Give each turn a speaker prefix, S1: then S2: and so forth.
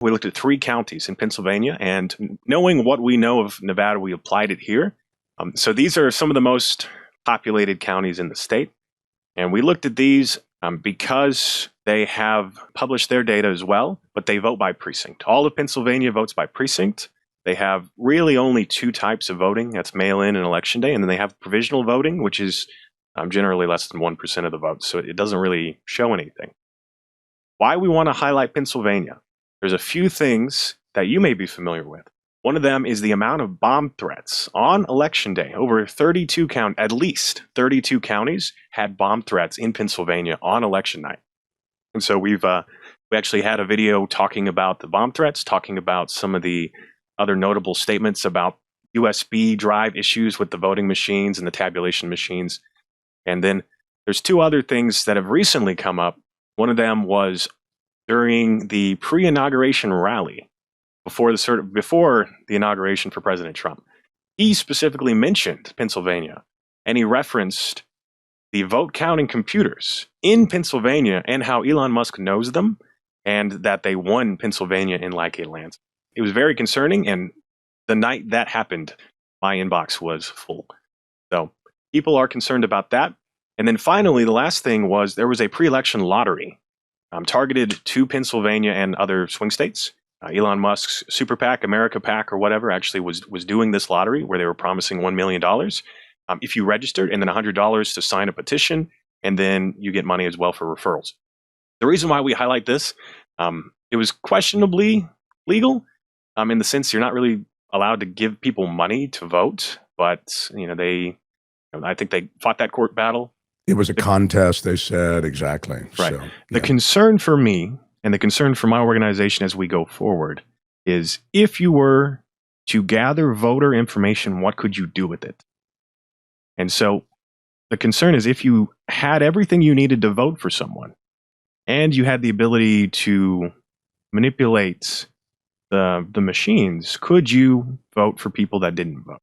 S1: We looked at 3 counties in Pennsylvania, and knowing what we know of Nevada, we applied it here. So these are some of the most populated counties in the state. And we looked at these because they have published their data as well, but they vote by precinct. All of Pennsylvania votes by precinct. They have really only 2 types of voting. That's mail-in and election day. And then they have provisional voting, which is generally less than 1% of the votes. So it doesn't really show anything. Why we want to highlight Pennsylvania? There's a few things that you may be familiar with. One of them is the amount of bomb threats on election day. Over at least 32 counties had bomb threats in Pennsylvania on election night. And so we actually had a video talking about the bomb threats, talking about some of the other notable statements about USB drive issues with the voting machines and the tabulation machines. And then there's 2 other things that have recently come up. One of them was during the pre-inauguration rally before the inauguration for President Trump. He specifically mentioned Pennsylvania, and he referenced the vote counting computers in Pennsylvania and how Elon Musk knows them, and that they won Pennsylvania in like a landslide. It was very concerning, and the night that happened, my inbox was full. So people are concerned about that. And then finally, the last thing was there was a pre-election lottery targeted to Pennsylvania and other swing states. Elon Musk's Super PAC, America PAC, or whatever, actually was doing this lottery where they were promising $1 million if you registered, and then $100 to sign a petition, and then you get money as well for referrals. The reason why we highlight this, it was questionably legal in the sense you're not really allowed to give people money to vote, but I think they fought that court battle.
S2: It was a contest, they said, exactly.
S1: Right.
S2: So, yeah.
S1: The concern for me and the concern for my organization as we go forward is if you were to gather voter information, what could you do with it? And so the concern is if you had everything you needed to vote for someone and you had the ability to manipulate the machines, could you vote for people that didn't vote?